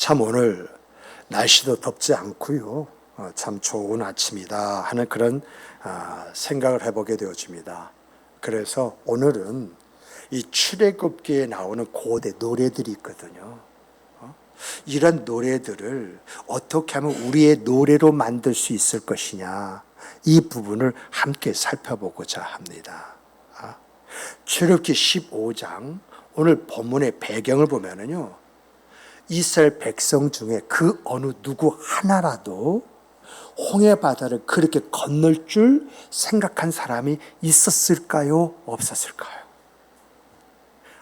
참 오늘 날씨도 덥지 않고요. 참 좋은 아침이다 하는 그런 생각을 해보게 되어집니다. 그래서 오늘은 이 출애굽기에 나오는 고대 노래들이 있거든요. 이런 노래들을 어떻게 하면 우리의 노래로 만들 수 있을 것이냐, 이 부분을 함께 살펴보고자 합니다. 출애굽기 15장 오늘 본문의 배경을 보면은요, 이스라엘 백성 중에 그 어느 누구 하나라도 홍해 바다를 그렇게 건널 줄 생각한 사람이 있었을까요? 없었을까요?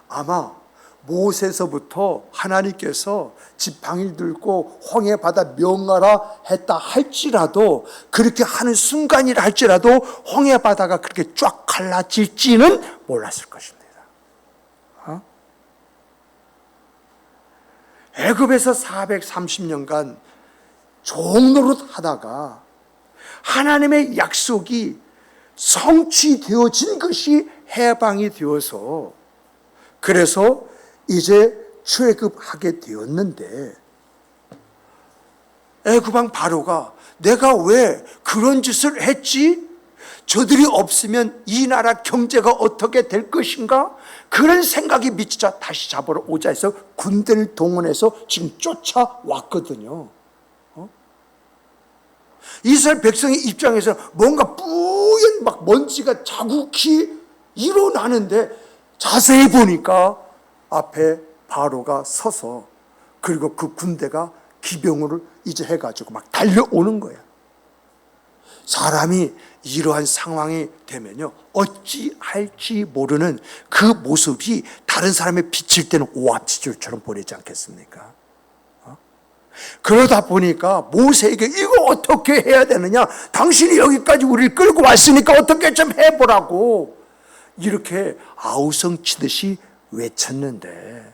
아마 모세서부터 하나님께서 지팡이를 들고 홍해 바다 명하라 했다 할지라도, 그렇게 하는 순간이라 할지라도 홍해 바다가 그렇게 쫙 갈라질지는 몰랐을 것입니다. 애굽에서 430년간 종노릇 하다가 하나님의 약속이 성취되어진 것이 해방이 되어서, 그래서 이제 출애굽하게 되었는데, 애굽왕 바로가 내가 왜 그런 짓을 했지? 저들이 없으면 이 나라 경제가 어떻게 될 것인가? 그런 생각이 미치자 다시 잡으러 오자 해서 군대를 동원해서 지금 쫓아왔거든요. 이스라엘 백성의 입장에서 뭔가 뿌연 막 먼지가 자국히 일어나는데, 자세히 보니까 앞에 바로가 서서, 그리고 그 군대가 기병으로 이제 해가지고 막 달려오는 거야. 사람이 이러한 상황이 되면요, 어찌할지 모르는 그 모습이 다른 사람에 비칠 때는 오합지졸처럼 보이지 않겠습니까? 그러다 보니까 모세에게 이거 어떻게 해야 되느냐, 당신이 여기까지 우리를 끌고 왔으니까 어떻게 좀 해보라고 이렇게 아우성치듯이 외쳤는데,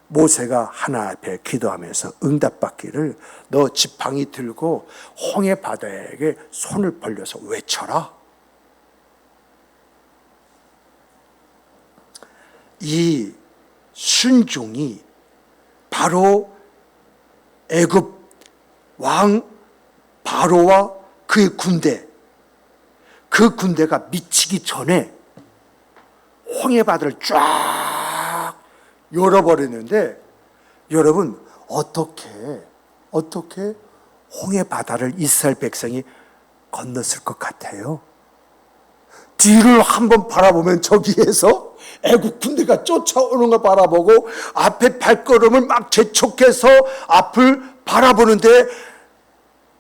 모세가 하나님 앞에 기도하면서 응답받기를, 너 지팡이 들고 홍해 바다에게 손을 벌려서 외쳐라. 이 순종이 바로 애굽 왕 바로와 그의 군대, 그 군대가 미치기 전에 홍해 바다를 쫙 열어버리는데, 여러분 어떻게 홍해 바다를 이스라엘 백성이 건넜을 것 같아요? 뒤를 한번 바라보면 저기에서 애국 군대가 쫓아오는 걸 바라보고 앞에 발걸음을 막 재촉해서 앞을 바라보는데,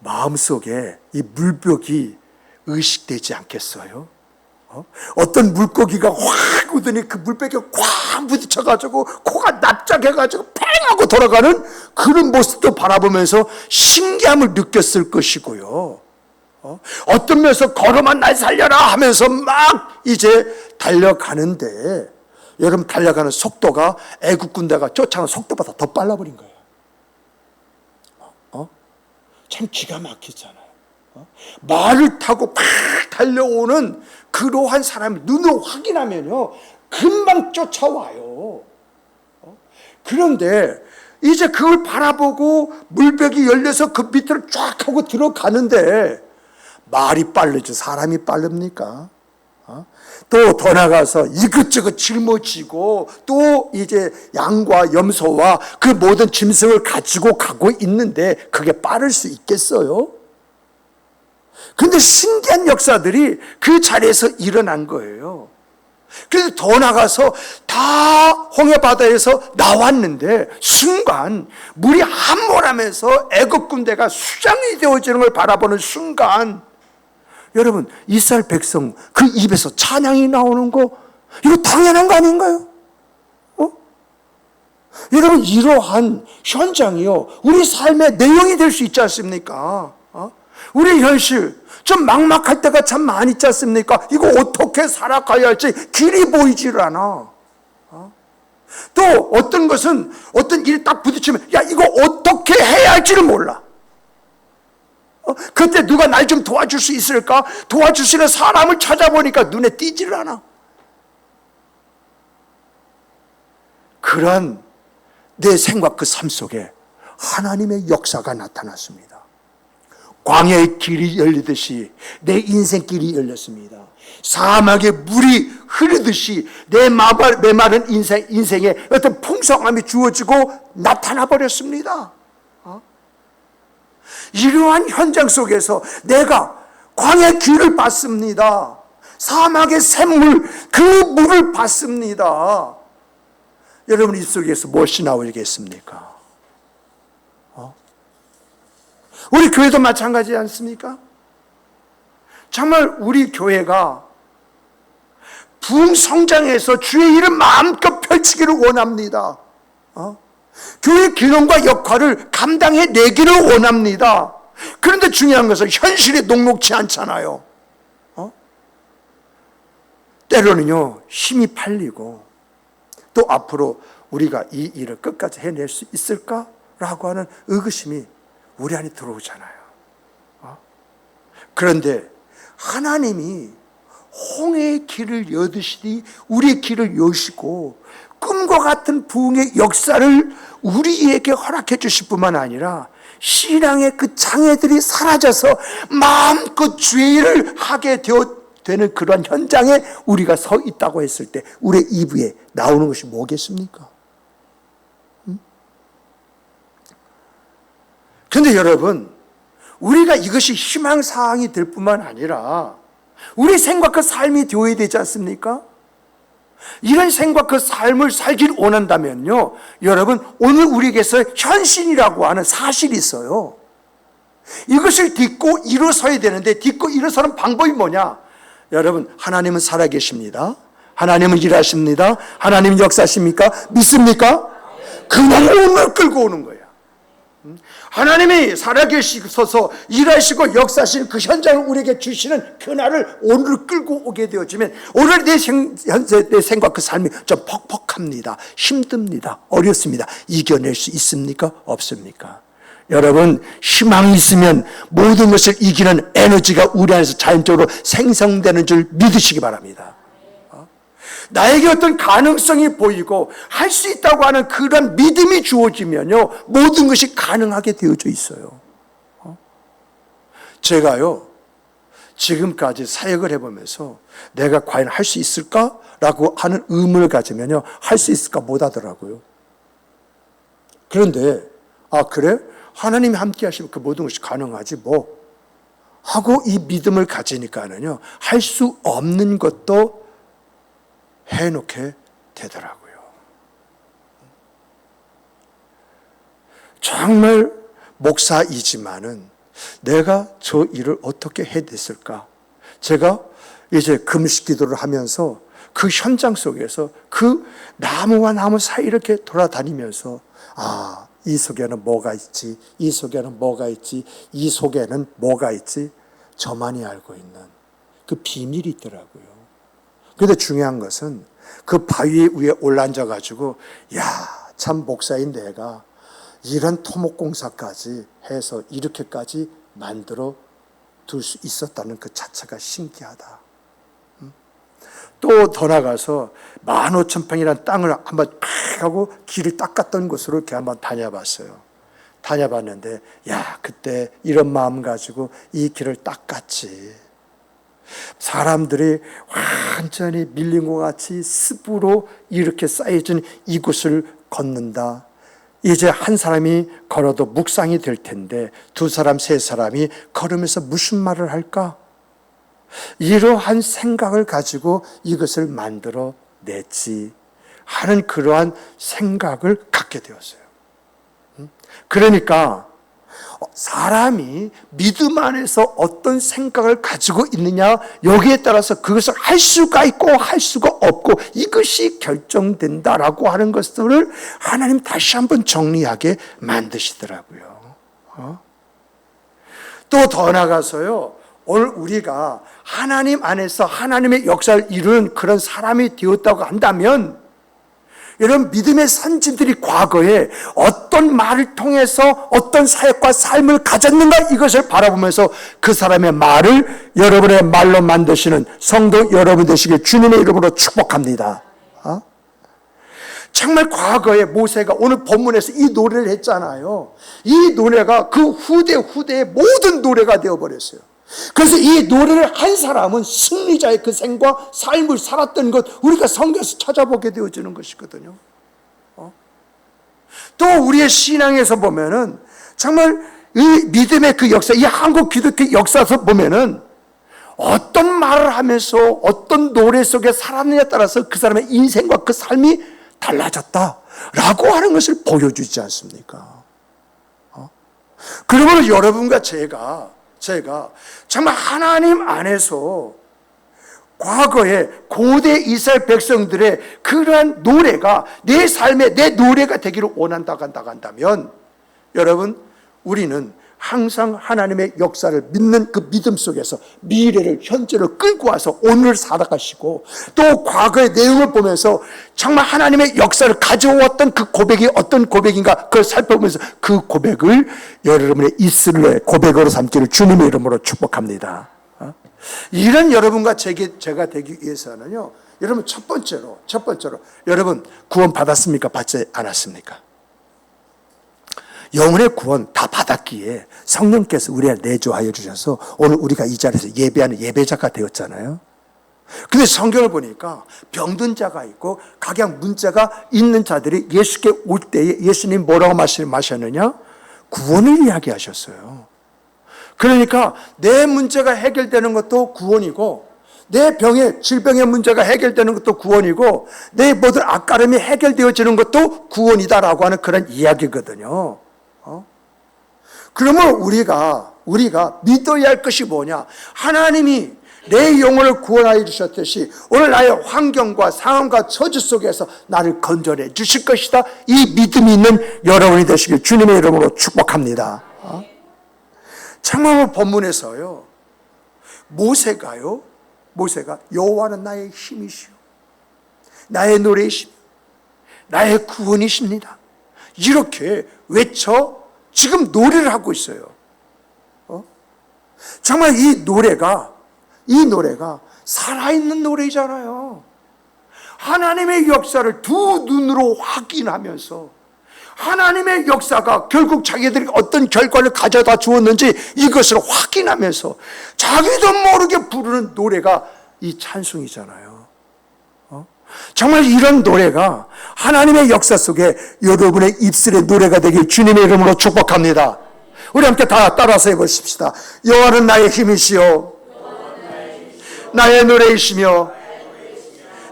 마음속에 이 물벽이 의식되지 않겠어요? 어떤 물고기가 확 오더니 그 물백에 꽉 부딪혀가지고 코가 납작해가지고 팽 하고 돌아가는 그런 모습도 바라보면서 신기함을 느꼈을 것이고요. 어떤 면에서 걸어만 날 살려라 하면서 막 이제 달려가는데, 여러분 달려가는 속도가 애국 군대가 쫓아가는 속도보다 더 빨라버린 거예요. 참 기가 막히잖아요. 말을 타고 막 달려오는 그러한 사람을 눈으로 확인하면요, 금방 쫓아와요. 그런데 이제 그걸 바라보고 물벽이 열려서 그 밑으로 쫙 하고 들어가는데, 말이 빠르죠, 사람이 빠릅니까? 또 더 나가서 이것저것 짊어지고 또 이제 양과 염소와 그 모든 짐승을 가지고 가고 있는데 그게 빠를 수 있겠어요? 근데 신기한 역사들이 그 자리에서 일어난 거예요. 그래서 더 나가서 다 홍해 바다에서 나왔는데, 순간 물이 함몰하면서 애굽 군대가 수장이 되어지는 걸 바라보는 순간, 여러분 이스라엘 백성 그 입에서 찬양이 나오는 거, 이거 당연한 거 아닌가요? 여러분 이러한 현장이요, 우리 삶의 내용이 될 수 있지 않습니까? 우리 현실 좀 막막할 때가 참 많이 있지 않습니까? 이거 어떻게 살아가야 할지 길이 보이질 않아. 또 어떤 것은 어떤 일이 딱 부딪히면 야 이거 어떻게 해야 할지를 몰라. 그때 누가 날 좀 도와줄 수 있을까? 도와줄 수 있는 사람을 찾아보니까 눈에 띄지를 않아. 그런 내 생각 그 삶 속에 하나님의 역사가 나타났습니다. 광야의 길이 열리듯이 내 인생길이 열렸습니다. 사막에 물이 흐르듯이 내 메마른 인생에 어떤 풍성함이 주어지고 나타나 버렸습니다. 이러한 현장 속에서 내가 광야의 길을 봤습니다. 사막의 샘물, 그 물을 봤습니다. 여러분 입속에서 무엇이 나오겠습니까? 우리 교회도 마찬가지지 않습니까? 정말 우리 교회가 부흥성장해서 주의 일을 마음껏 펼치기를 원합니다. 교회 기능과 역할을 감당해내기를 원합니다. 그런데 중요한 것은 현실이 녹록지 않잖아요. 때로는요 힘이 팔리고 또 앞으로 우리가 이 일을 끝까지 해낼 수 있을까라고 하는 의구심이 우리 안에 들어오잖아요. 그런데 하나님이 홍해의 길을 여듯이 우리의 길을 여시고 꿈과 같은 부흥의 역사를 우리에게 허락해 주실 뿐만 아니라 신앙의 그 장애들이 사라져서 마음껏 주의 일을 하게 되는 그런 현장에 우리가 서 있다고 했을 때 우리의 입에 나오는 것이 뭐겠습니까? 그런데 여러분, 우리가 이것이 희망사항이 될 뿐만 아니라 우리의 생각과 그 삶이 되어야 되지 않습니까? 이런 생각 그 삶을 살길 원한다면요, 여러분 오늘 우리에게서 현신이라고 하는 사실이 있어요. 이것을 딛고 일어서야 되는데 딛고 일어서는 방법이 뭐냐? 여러분, 하나님은 살아계십니다. 하나님은 일하십니다. 하나님은 역사하십니까? 믿습니까? 그냥 오늘 끌고 오는 거예요. 하나님이 살아계시셔서 일하시고 역사하시는 그 현장을 우리에게 주시는 그날을 오늘 끌고 오게 되어지면 오늘 현재 내 생각 그 삶이 좀 퍽퍽합니다. 힘듭니다. 어렵습니다. 이겨낼 수 있습니까? 없습니까? 여러분, 희망이 있으면 모든 것을 이기는 에너지가 우리 안에서 자연적으로 생성되는 줄 믿으시기 바랍니다. 나에게 어떤 가능성이 보이고 할 수 있다고 하는 그런 믿음이 주어지면요 모든 것이 가능하게 되어져 있어요. 제가요 지금까지 사역을 해보면서 내가 과연 할 수 있을까라고 하는 의문을 가지면요 할 수 있을까 못 하더라고요. 그런데 그래? 하나님이 함께 하시면 그 모든 것이 가능하지 뭐 하고 이 믿음을 가지니까는요 할 수 없는 것도 해놓게 되더라고요. 정말 목사이지만은 내가 저 일을 어떻게 해냈을까? 제가 이제 금식 기도를 하면서 그 현장 속에서 그 나무와 나무 사이 이렇게 돌아다니면서 이 속에는 뭐가 있지? 이 속에는 뭐가 있지? 이 속에는 뭐가 있지? 저만이 알고 있는 그 비밀이 있더라고요. 그런데 중요한 것은 그 바위 위에 올라앉아가지고 참 목사인 내가 이런 토목공사까지 해서 이렇게까지 만들어 둘 수 있었다는 그 자체가 신기하다. 또 더 나가서 15,000평이라는 땅을 한번 팍 하고 길을 닦았던 곳으로 이렇게 한번 다녀봤어요. 다녀봤는데 그때 이런 마음 가지고 이 길을 닦았지. 사람들이 완전히 밀린 것 같이 습으로 이렇게 쌓여진 이곳을 걷는다. 이제 한 사람이 걸어도 묵상이 될 텐데 두 사람, 세 사람이 걸으면서 무슨 말을 할까? 이러한 생각을 가지고 이것을 만들어 냈지 하는 그러한 생각을 갖게 되었어요. 그러니까 사람이 믿음 안에서 어떤 생각을 가지고 있느냐 여기에 따라서 그것을 할 수가 있고 할 수가 없고 이것이 결정된다라고 하는 것들을 하나님 다시 한번 정리하게 만드시더라고요. 또 더 나가서요 오늘 우리가 하나님 안에서 하나님의 역사를 이루는 그런 사람이 되었다고 한다면 이런 믿음의 선진들이 과거에 어떤 말을 통해서 어떤 사역과 삶을 가졌는가 이것을 바라보면서 그 사람의 말을 여러분의 말로 만드시는 성도 여러분 되시길 주님의 이름으로 축복합니다. 정말 과거에 모세가 오늘 본문에서 이 노래를 했잖아요. 이 노래가 그 후대의 모든 노래가 되어버렸어요. 그래서 이 노래를 한 사람은 승리자의 그 생과 삶을 살았던 것, 우리가 성경에서 찾아보게 되어지는 것이거든요. 또 우리의 신앙에서 보면은 정말 이 믿음의 그 역사, 이 한국 기독교 역사에서 보면은 어떤 말을 하면서 어떤 노래 속에 살았느냐에 따라서 그 사람의 인생과 그 삶이 달라졌다라고 하는 것을 보여주지 않습니까? 그러므로 여러분과 제가 정말 하나님 안에서 과거에 고대 이스라엘 백성들의 그러한 노래가 내 삶의 내 노래가 되기를 원한다고 한다면 여러분, 우리는 항상 하나님의 역사를 믿는 그 믿음 속에서 미래를 현재로 끌고 와서 오늘을 살아가시고, 또 과거의 내용을 보면서 정말 하나님의 역사를 가져왔던 그 고백이 어떤 고백인가 그걸 살펴보면서 그 고백을 여러분의 이슬의 고백으로 삼기를 주님의 이름으로 축복합니다. 이런 여러분과 제가 되기 위해서는요, 여러분 첫 번째로 여러분 구원 받았습니까? 받지 않았습니까? 영혼의 구원 다 받았기에 성령께서 우리를 내주하여 주셔서 오늘 우리가 이 자리에서 예배하는 예배자가 되었잖아요. 근데 성경을 보니까 병든 자가 있고 각양 문제가 있는 자들이 예수께 올 때에 예수님 뭐라고 말씀하셨느냐? 구원을 이야기하셨어요. 그러니까 내 문제가 해결되는 것도 구원이고, 내 질병의 문제가 해결되는 것도 구원이고, 내 모든 악가름이 해결되어지는 것도 구원이다라고 하는 그런 이야기거든요. 그러면 우리가 믿어야 할 것이 뭐냐? 하나님이 내 영혼을 구원하여 주셨듯이 오늘 나의 환경과 상황과 처지 속에서 나를 건져내 주실 것이다. 이 믿음이 있는 여러분이 되시길 주님의 이름으로 축복합니다. 창세기 본문에서요, 모세가 여호와는 나의 힘이시오, 나의 노래이시오, 나의 구원이십니다, 이렇게 외쳐 지금 노래를 하고 있어요. 정말 이 노래가 살아있는 노래잖아요. 하나님의 역사를 두 눈으로 확인하면서 하나님의 역사가 결국 자기들이 어떤 결과를 가져다 주었는지 이것을 확인하면서 자기도 모르게 부르는 노래가 이 찬송이잖아요. 정말 이런 노래가 하나님의 역사 속에 여러분의 입술의 노래가 되길 주님의 이름으로 축복합니다. 우리 함께 다 따라서 해보십시다. 여호와는 나의 힘이시요 나의 노래이시며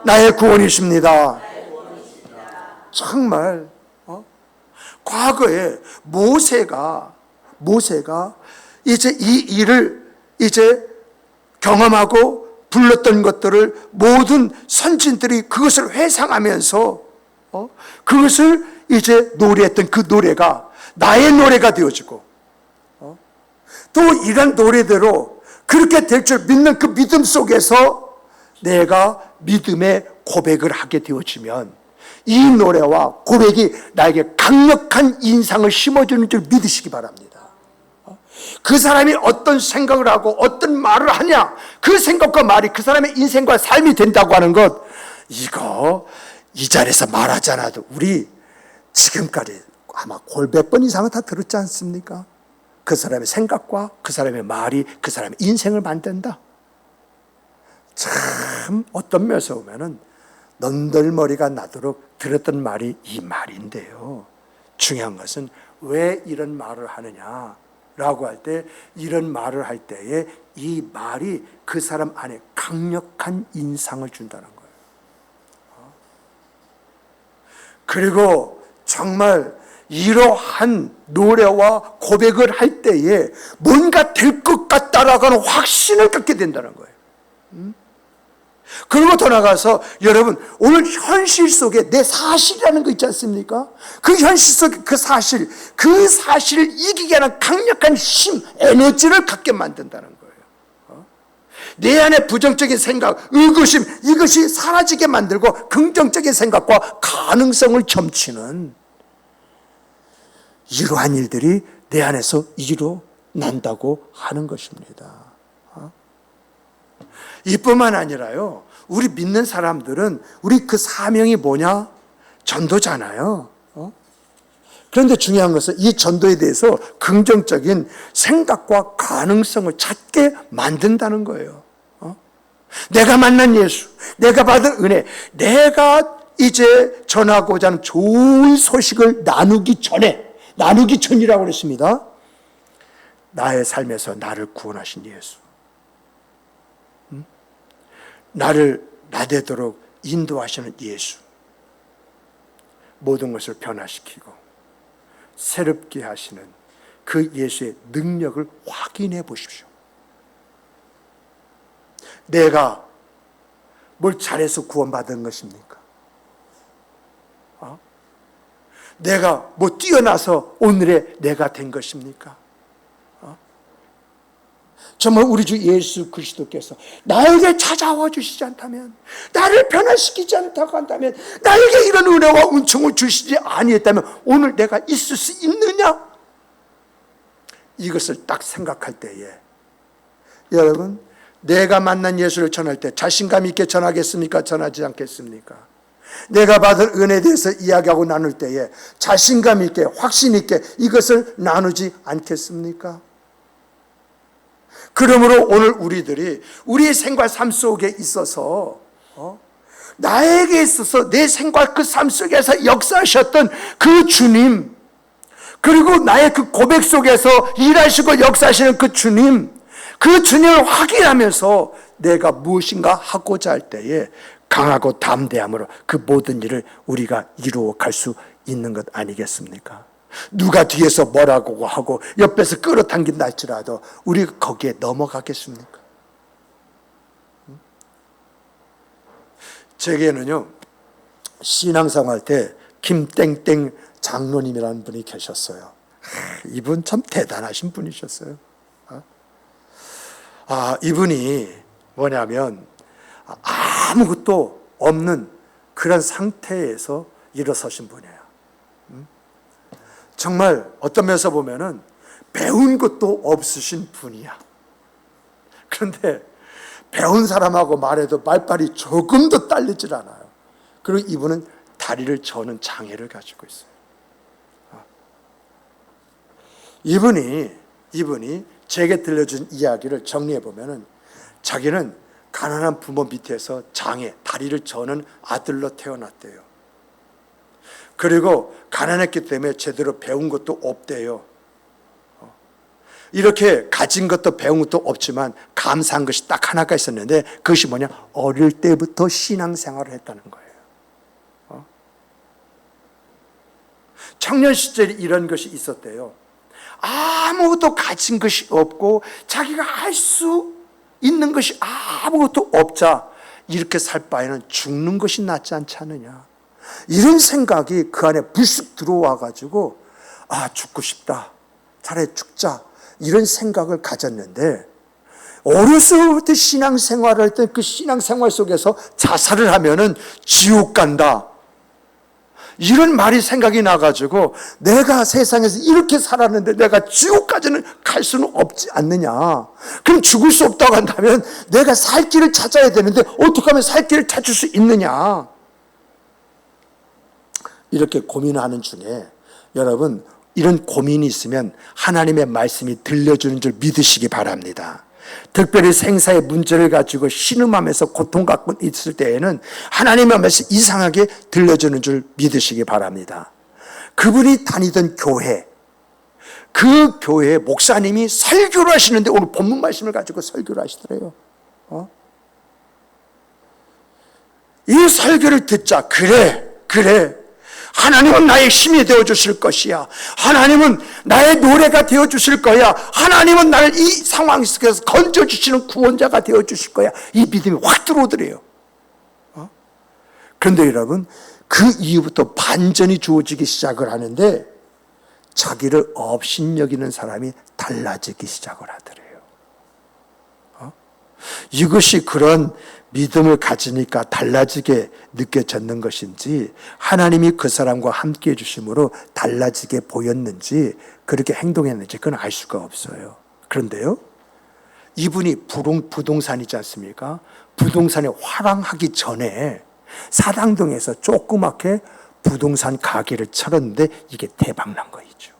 나의 구원이십니다. 정말 과거에 모세가 이제 이 일을 이제 경험하고 불렀던 것들을 모든 선진들이 그것을 회상하면서 그것을 이제 노래했던 그 노래가 나의 노래가 되어지고, 또 이런 노래대로 그렇게 될 줄 믿는 그 믿음 속에서 내가 믿음의 고백을 하게 되어지면 이 노래와 고백이 나에게 강력한 인상을 심어주는 줄 믿으시기 바랍니다. 그 사람이 어떤 생각을 하고 어떤 말을 하냐, 그 생각과 말이 그 사람의 인생과 삶이 된다고 하는 것, 이거 이 자리에서 말하지 않아도 우리 지금까지 아마 골몇 번 이상은 다 들었지 않습니까? 그 사람의 생각과 그 사람의 말이 그 사람의 인생을 만든다. 참 어떤 면에서 보면은 넌덜머리가 나도록 들었던 말이 이 말인데요, 중요한 것은 왜 이런 말을 하느냐 라고 할 때, 이런 말을 할 때에 이 말이 그 사람 안에 강력한 인상을 준다는 거예요. 그리고 정말 이러한 노래와 고백을 할 때에 뭔가 될 것 같다라고 하는 확신을 갖게 된다는 거예요. 그리고 더 나가서 여러분, 오늘 현실 속에 내 사실이라는 거 있지 않습니까? 그 현실 속에 그 사실을 이기게 하는 강력한 힘, 에너지를 갖게 만든다는 거예요. 내 안에 부정적인 생각, 의구심, 이것이 사라지게 만들고 긍정적인 생각과 가능성을 점치는 이러한 일들이 내 안에서 일어난다고 하는 것입니다. 이뿐만 아니라요, 우리 믿는 사람들은 우리 그 사명이 뭐냐? 전도잖아요. 그런데 중요한 것은 이 전도에 대해서 긍정적인 생각과 가능성을 찾게 만든다는 거예요. 내가 만난 예수, 내가 받은 은혜, 내가 이제 전하고자 하는 좋은 소식을 나누기 전이라고 그랬습니다. 나의 삶에서 나를 구원하신 예수, 나를 나되도록 인도하시는 예수, 모든 것을 변화시키고 새롭게 하시는 그 예수의 능력을 확인해 보십시오. 내가 뭘 잘해서 구원받은 것입니까? 내가 뭐 뛰어나서 오늘의 내가 된 것입니까? 정말 우리 주 예수 그리스도께서 나에게 찾아와 주시지 않다면, 나를 변화시키지 않다고 한다면, 나에게 이런 은혜와 은총을 주시지 아니했다면 오늘 내가 있을 수 있느냐? 이것을 딱 생각할 때에 여러분, 내가 만난 예수를 전할 때 자신감 있게 전하겠습니까? 전하지 않겠습니까? 내가 받은 은혜에 대해서 이야기하고 나눌 때에 자신감 있게, 확신 있게 이것을 나누지 않겠습니까? 그러므로 오늘 우리들이 우리의 생활 삶 속에 있어서 나에게 있어서 내 생활 그 삶 속에서 역사하셨던 그 주님, 그리고 나의 그 고백 속에서 일하시고 역사하시는 그 주님을 확인하면서 내가 무엇인가 하고자 할 때에 강하고 담대함으로 그 모든 일을 우리가 이루어 갈 수 있는 것 아니겠습니까? 누가 뒤에서 뭐라고 하고 옆에서 끌어당긴다 할지라도 우리가 거기에 넘어가겠습니까? 제게는요, 신앙생활 때 김땡땡 장로님이라는 분이 계셨어요. 이분 참 대단하신 분이셨어요. 이분이 뭐냐면 아무것도 없는 그런 상태에서 일어서신 분이에요. 정말 어떤 면에서 보면은 배운 것도 없으신 분이야. 그런데 배운 사람하고 말해도 말빨이 조금도 딸리질 않아요. 그리고 이분은 다리를 저는 장애를 가지고 있어요. 이분이 제게 들려준 이야기를 정리해 보면은 자기는 가난한 부모 밑에서 다리를 저는 아들로 태어났대요. 그리고 가난했기 때문에 제대로 배운 것도 없대요. 이렇게 가진 것도 배운 것도 없지만 감사한 것이 딱 하나가 있었는데 그것이 뭐냐? 어릴 때부터 신앙생활을 했다는 거예요. 청년 시절에 이런 것이 있었대요. 아무것도 가진 것이 없고 자기가 할 수 있는 것이 아무것도 없자 이렇게 살 바에는 죽는 것이 낫지 않지 않느냐, 이런 생각이 그 안에 불쑥 들어와 가지고 죽고 싶다, 차라리 죽자, 이런 생각을 가졌는데 어려서부터 신앙생활을 할 때 그 신앙생활 속에서 자살을 하면은 지옥 간다, 이런 말이 생각이 나가지고 내가 세상에서 이렇게 살았는데 내가 지옥까지는 갈 수는 없지 않느냐, 그럼 죽을 수 없다고 한다면 내가 살 길을 찾아야 되는데 어떻게 하면 살 길을 찾을 수 있느냐, 이렇게 고민하는 중에 여러분, 이런 고민이 있으면 하나님의 말씀이 들려주는 줄 믿으시기 바랍니다. 특별히 생사의 문제를 가지고 신음하면서 고통받고 있을 때에는 하나님의 말씀이 이상하게 들려주는 줄 믿으시기 바랍니다. 그분이 다니던 교회, 그 교회 목사님이 설교를 하시는데 오늘 본문 말씀을 가지고 설교를 하시더래요. 이 설교를 듣자 그래 하나님은 나의 힘이 되어주실 것이야, 하나님은 나의 노래가 되어주실 거야, 하나님은 나를 이 상황 속에서 건져주시는 구원자가 되어주실 거야, 이 믿음이 확 들어오더래요. 그런데 여러분, 그 이후부터 반전이 주어지기 시작을 하는데 자기를 업신여기는 사람이 달라지기 시작을 하더래요. 이것이 그런 믿음을 가지니까 달라지게 느껴졌는 것인지, 하나님이 그 사람과 함께 해주심으로 달라지게 보였는지, 그렇게 행동했는지 그건 알 수가 없어요. 그런데요, 이분이 부동산이지 않습니까? 부동산에 화랑하기 전에 사당동에서 조그맣게 부동산 가게를 차렸는데 이게 대박 난 거이죠.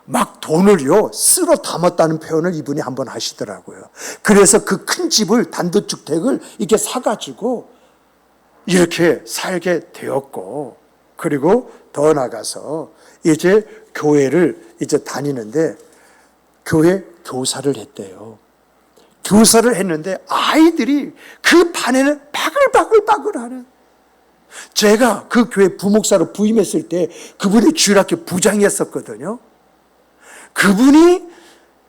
막 돈을요 쓸어 담았다는 표현을 이분이 한번 하시더라고요. 그래서 그 큰 집을, 단독주택을 이렇게 사가지고 이렇게 살게 되었고, 그리고 더 나가서 이제 교회를 이제 다니는데 교회 교사를 했대요. 교사를 했는데 아이들이 그 반에는 바글바글바글하는, 제가 그 교회 부목사로 부임했을 때 그분이 주일학교 부장이었었거든요. 그분이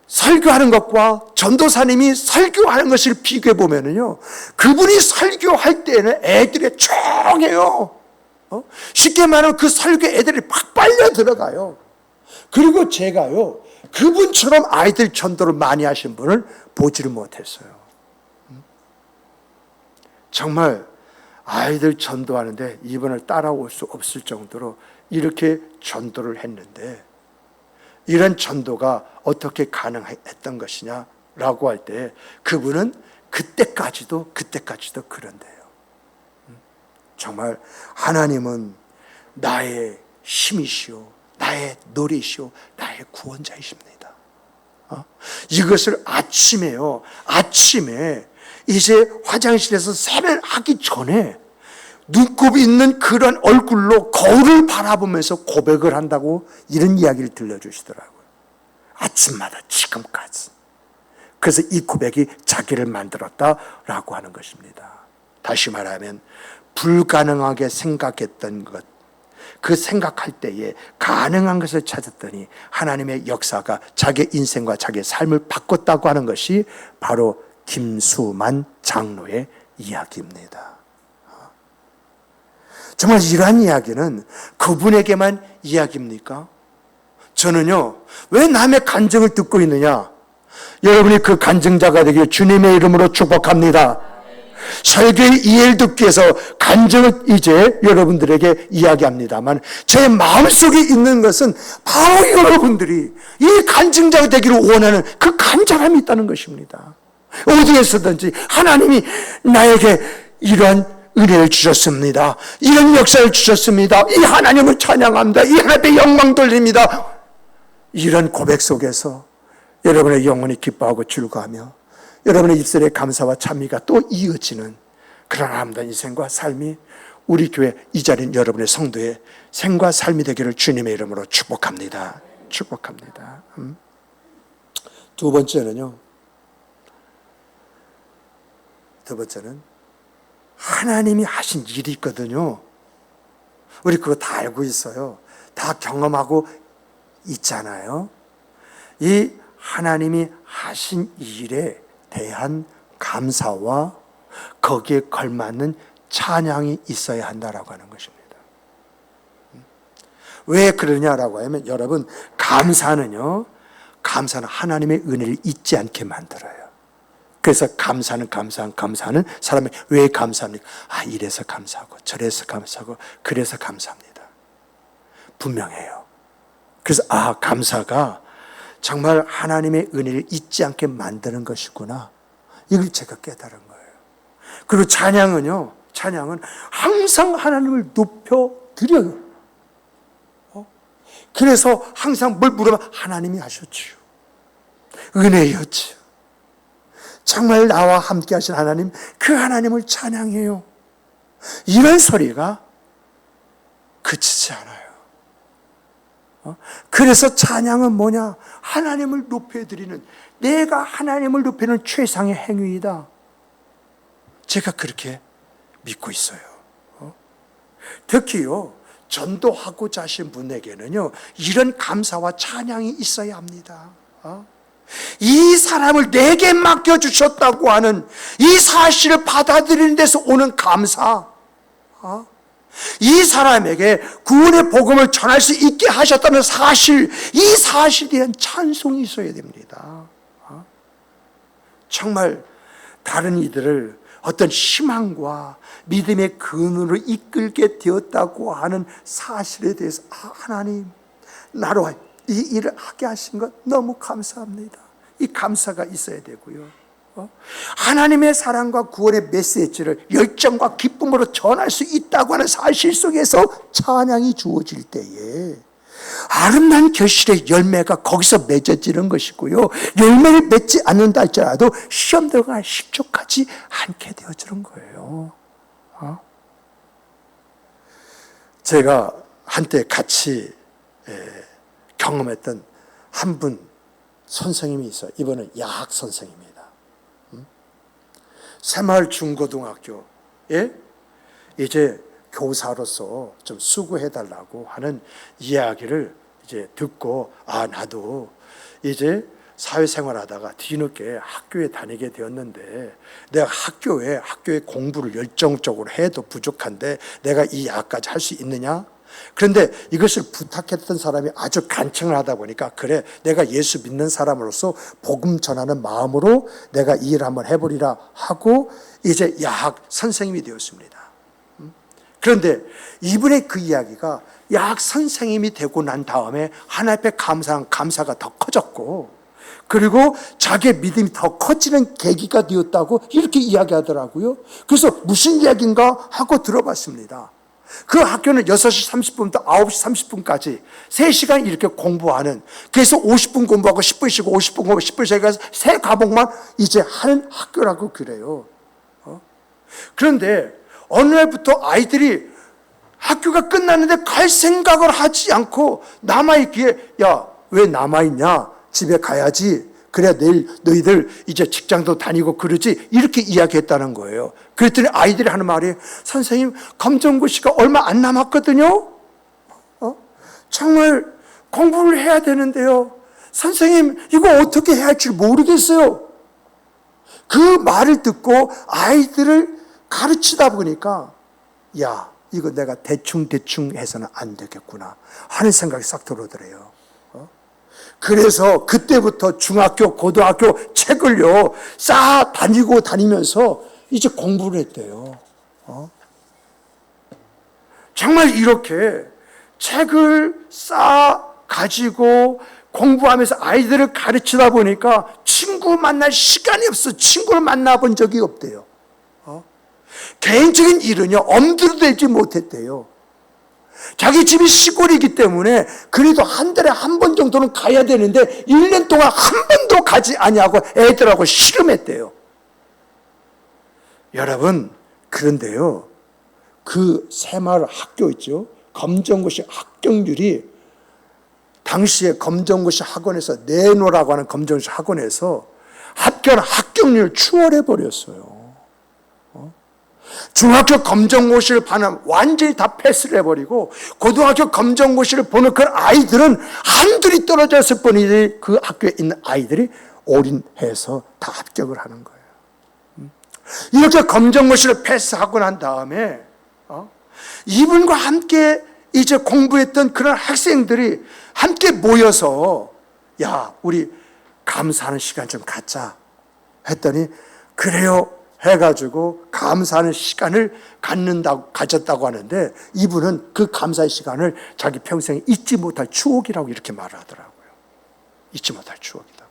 설교하는 것과 전도사님이 설교하는 것을 비교해 보면은요, 그분이 설교할 때는 애들이 조용해요. 쉽게 말하면 그 설교 애들이 팍 빨려 들어가요. 그리고 제가요, 그분처럼 아이들 전도를 많이 하신 분을 보지를 못했어요. 정말 아이들 전도하는데 이분을 따라올 수 없을 정도로 이렇게 전도를 했는데, 이런 전도가 어떻게 가능했던 것이냐라고 할 때 그분은 그때까지도 그런데요. 정말 하나님은 나의 힘이시오, 나의 노래시오, 나의 구원자이십니다. 이것을 아침에 이제 화장실에서 세면하기 전에 눈곱이 있는 그런 얼굴로 거울을 바라보면서 고백을 한다고 이런 이야기를 들려주시더라고요. 아침마다 지금까지. 그래서 이 고백이 자기를 만들었다라고 하는 것입니다. 다시 말하면 불가능하게 생각했던 것, 그 생각할 때에 가능한 것을 찾았더니 하나님의 역사가 자기 인생과 자기의 삶을 바꿨다고 하는 것이 바로 김수만 장로의 이야기입니다. 정말 이러한 이야기는 그분에게만 이야기입니까? 저는요, 왜 남의 간증을 듣고 있느냐? 여러분이 그 간증자가 되길 주님의 이름으로 축복합니다. 설교의 이해를 듣기 위해서 간증을 이제 여러분들에게 이야기합니다만, 제 마음속에 있는 것은 바로 여러분들이 이 간증자가 되기를 원하는 그 간절함이 있다는 것입니다. 어디에서든지 하나님이 나에게 이러한 은혜를 주셨습니다, 이런 역사를 주셨습니다, 이 하나님을 찬양합니다, 이 하나님의 영광 돌립니다, 이런 고백 속에서 여러분의 영혼이 기뻐하고 즐거워하며 여러분의 입술의 감사와 찬미가 또 이어지는 그런 아름다운 인생과 삶이 우리 교회 이 자리인 여러분의 성도의 생과 삶이 되기를 주님의 이름으로 축복합니다. 축복합니다. 두 번째는 하나님이 하신 일이 있거든요. 우리 그거 다 알고 있어요. 다 경험하고 있잖아요. 이 하나님이 하신 일에 대한 감사와 거기에 걸맞는 찬양이 있어야 한다라고 하는 것입니다. 왜 그러냐라고 하면, 여러분, 감사는 하나님의 은혜를 잊지 않게 만들어요. 그래서 감사는 사람이 왜 감사합니까? 이래서 감사하고 저래서 감사하고 그래서 감사합니다. 분명해요. 그래서 감사가 정말 하나님의 은혜를 잊지 않게 만드는 것이구나, 이걸 제가 깨달은 거예요. 그리고 찬양은 항상 하나님을 높여드려요. 그래서 항상 뭘 물으면 하나님이 하셨지요, 은혜였지요, 정말 나와 함께 하신 하나님, 그 하나님을 찬양해요. 이런 소리가 그치지 않아요. 그래서 찬양은 뭐냐? 하나님을 높여드리는, 내가 하나님을 높이는 최상의 행위이다. 제가 그렇게 믿고 있어요. 특히요, 전도하고자 하신 분에게는요, 이런 감사와 찬양이 있어야 합니다. 이 사람을 내게 맡겨주셨다고 하는 이 사실을 받아들이는 데서 오는 감사, 이 사람에게 구원의 복음을 전할 수 있게 하셨다는 사실, 이 사실에 대한 찬송이 있어야 됩니다. 정말 다른 이들을 어떤 희망과 믿음의 근원으로 이끌게 되었다고 하는 사실에 대해서 하나님, 나로 이 일을 하게 하신 것 너무 감사합니다. 이 감사가 있어야 되고요. 하나님의 사랑과 구원의 메시지를 열정과 기쁨으로 전할 수 있다고 하는 사실 속에서 찬양이 주어질 때에 아름다운 결실의 열매가 거기서 맺어지는 것이고요. 열매를 맺지 않는다 할지라도 시험 들어갈 식족하지 않게 되어지는 거예요. 제가 한때 같이 경험했던 한 분 선생님이 있어요. 이번은 야학 선생입니다. 새마을 중고등학교에 이제 교사로서 좀 수고해달라고 하는 이야기를 이제 듣고, 나도 이제 사회생활 하다가 뒤늦게 학교에 다니게 되었는데, 내가 학교에 공부를 열정적으로 해도 부족한데 내가 이 야까지 할 수 있느냐? 그런데 이것을 부탁했던 사람이 아주 간청을 하다 보니까, 그래, 내가 예수 믿는 사람으로서 복음 전하는 마음으로 내가 이 일을 한번 해보리라 하고 이제 야학 선생님이 되었습니다. 그런데 이분의 그 이야기가 야학 선생님이 되고 난 다음에 하나님 앞에 감사가 더 커졌고, 그리고 자기의 믿음이 더 커지는 계기가 되었다고 이렇게 이야기하더라고요. 그래서 무슨 이야기인가 하고 들어봤습니다. 그 학교는 6시 30분부터 9시 30분까지 3시간 이렇게 공부하는, 그래서 50분 공부하고 10분 쉬고 50분 공부하고 10분 쉬고 해서 3과목만 이제 하는 학교라고 그래요. 그런데 어느 날부터 아이들이 학교가 끝났는데 갈 생각을 하지 않고 남아있기에, 야, 왜 남아있냐? 집에 가야지. 그래야 내일 너희들 이제 직장도 다니고 그러지. 이렇게 이야기했다는 거예요. 그랬더니 아이들이 하는 말이, 선생님, 검정고시가 얼마 안 남았거든요. 정말 공부를 해야 되는데요. 선생님, 이거 어떻게 해야 할지 모르겠어요. 그 말을 듣고 아이들을 가르치다 보니까, 야, 이거 내가 대충 해서는 안 되겠구나 하는 생각이 싹 들어오더래요. 그래서 그때부터 중학교, 고등학교 책을요 쌓아 다니면서 이제 공부를 했대요. 정말 이렇게 책을 쌓아 가지고 공부하면서 아이들을 가르치다 보니까 친구 만날 시간이 없어. 친구를 만나본 적이 없대요. 개인적인 일은요 엄두도 내지 못했대요. 자기 집이 시골이기 때문에 그래도 한 달에 한 번 정도는 가야 되는데 1년 동안 한 번도 가지 아니하고 애들하고 씨름했대요. 여러분, 그런데요, 그 새마을 학교 있죠, 검정고시 합격률이 당시에 검정고시 학원에서 내노라고 하는 검정고시 학원에서 합격률을 추월해 버렸어요. 중학교 검정고시를 반은 완전히 다 패스를 해버리고, 고등학교 검정고시를 보는 그 아이들은 한둘이 떨어졌을 뿐이지 그 학교에 있는 아이들이 올인해서 다 합격을 하는 거예요. 이렇게 검정고시를 패스하고 난 다음에 이분과 함께 이제 공부했던 그런 학생들이 함께 모여서, 야, 우리 감사하는 시간 좀 갖자 했더니, 그래요 해가지고 감사하는 시간을 가졌다고 하는데, 이분은 그 감사의 시간을 자기 평생에 잊지 못할 추억이라고 이렇게 말을 하더라고요. 잊지 못할 추억이다.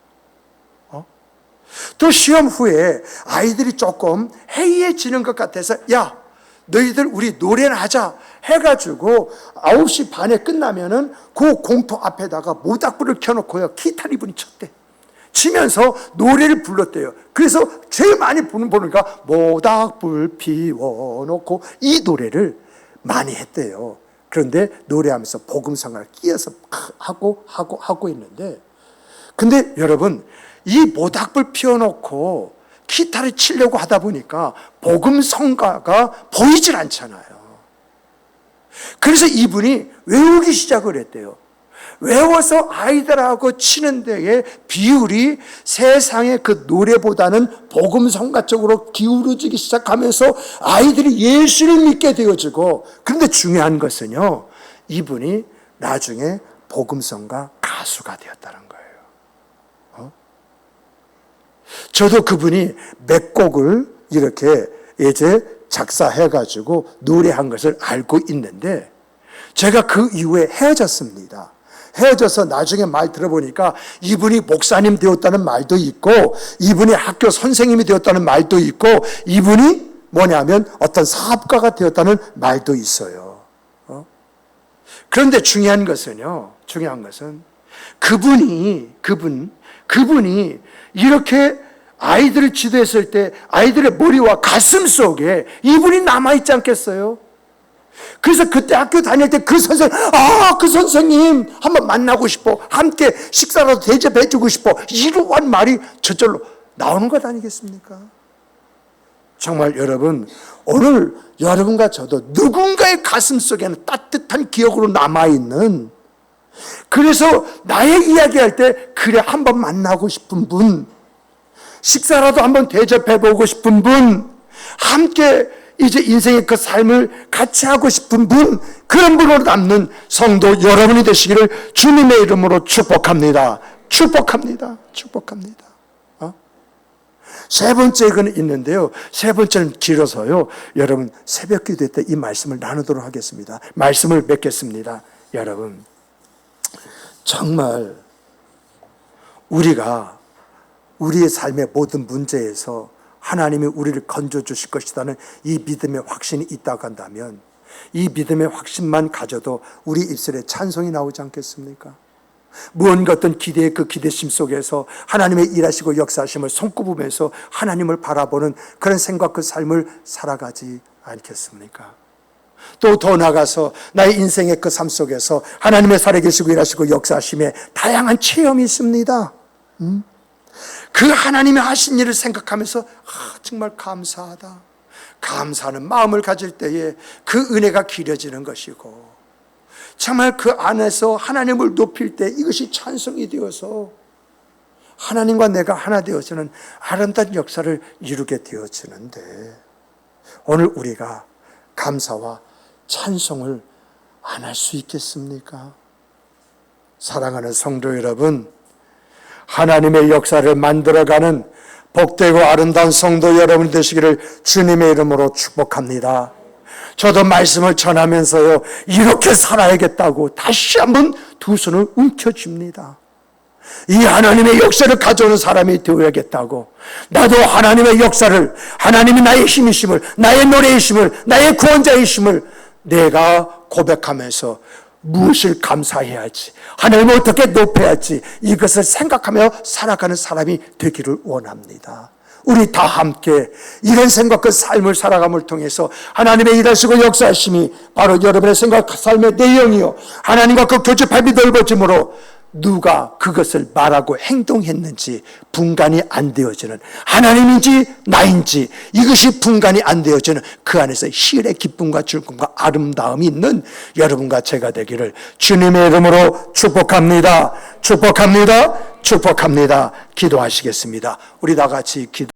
또 시험 후에 아이들이 조금 해이해지는 것 같아서, 야, 너희들 우리 노래나 하자 해가지고 9시 반에 끝나면은 그 공터 앞에다가 모닥불을 켜놓고요 기타 이분이 쳤대. 치면서 노래를 불렀대요. 그래서 제일 많이 부르니까 모닥불 피워놓고 이 노래를 많이 했대요. 그런데 노래하면서 복음성가를 끼어서 하고 있는데, 근데 여러분, 이 모닥불 피워놓고 기타를 치려고 하다 보니까 복음성가가 보이질 않잖아요. 그래서 이분이 외우기 시작을 했대요. 외워서 아이들하고 치는 데에 비율이 세상의 그 노래보다는 복음성가 쪽으로 기울어지기 시작하면서 아이들이 예수를 믿게 되어지고, 그런데 중요한 것은요, 이분이 나중에 복음성가 가수가 되었다는 거예요. 저도 그분이 몇 곡을 이렇게 이제 작사해가지고 노래한 것을 알고 있는데, 제가 그 이후에 헤어졌습니다. 헤어져서 나중에 말 들어보니까 이분이 목사님 되었다는 말도 있고, 이분이 학교 선생님이 되었다는 말도 있고, 이분이 뭐냐면 어떤 사업가가 되었다는 말도 있어요. 그런데 중요한 것은 그분이 이렇게 아이들을 지도했을 때 아이들의 머리와 가슴 속에 이분이 남아있지 않겠어요? 그래서 그때 학교 다닐 때 그 선생님 한번 만나고 싶어, 함께 식사라도 대접해주고 싶어, 이러한 말이 저절로 나오는 것 아니겠습니까? 정말 여러분, 오늘 여러분과 저도 누군가의 가슴 속에는 따뜻한 기억으로 남아있는, 그래서 나의 이야기할 때 그래 한번 만나고 싶은 분, 식사라도 한번 대접해보고 싶은 분, 함께 이제 인생의 그 삶을 같이 하고 싶은 분, 그런 분으로 남는 성도 여러분이 되시기를 주님의 이름으로 축복합니다. 축복합니다. 축복합니다. 세 번째는 있는데요. 세 번째는 길어서요. 여러분 새벽 기도 때 이 말씀을 나누도록 하겠습니다. 말씀을 맺겠습니다. 여러분, 정말 우리가 우리의 삶의 모든 문제에서 하나님이 우리를 건져주실 것이라는 이 믿음의 확신이 있다고 한다면, 이 믿음의 확신만 가져도 우리 입술에 찬송이 나오지 않겠습니까? 무언가 어떤 기대의 그 기대심 속에서 하나님의 일하시고 역사하심을 손꼽으면서 하나님을 바라보는 그런 생각, 그 삶을 살아가지 않겠습니까? 또 더 나아가서 나의 인생의 그 삶 속에서 하나님의 살아계시고 일하시고 역사하심에 다양한 체험이 있습니다. 그 하나님의 하신 일을 생각하면서 정말 감사하다, 감사하는 마음을 가질 때에 그 은혜가 길어지는 것이고, 정말 그 안에서 하나님을 높일 때 이것이 찬송이 되어서 하나님과 내가 하나 되어지는 아름다운 역사를 이루게 되어지는데, 오늘 우리가 감사와 찬송을 안 할 수 있겠습니까? 사랑하는 성도 여러분, 하나님의 역사를 만들어가는 복되고 아름다운 성도 여러분 되시기를 주님의 이름으로 축복합니다. 저도 말씀을 전하면서요, 이렇게 살아야겠다고 다시 한번 두 손을 움켜쥡니다. 이 하나님의 역사를 가져오는 사람이 되어야겠다고, 나도 하나님의 역사를, 하나님이 나의 힘이심을, 나의 노래이심을, 나의 구원자이심을 내가 고백하면서 무엇을 감사해야지, 하나님을 어떻게 높여야지, 이것을 생각하며 살아가는 사람이 되기를 원합니다. 우리 다 함께 이런 생각, 그 삶을 살아감을 통해서 하나님의 일하시고 역사하심이 바로 여러분의 생각, 삶의 내용이요, 하나님과 그 교집합이 넓어짐으로 누가 그것을 말하고 행동했는지 분간이 안 되어지는, 하나님인지 나인지 이것이 분간이 안 되어지는 그 안에서 희일의 기쁨과 즐거움과 아름다움이 있는 여러분과 제가 되기를 주님의 이름으로 축복합니다. 축복합니다. 축복합니다. 기도하시겠습니다. 우리 다 같이 기도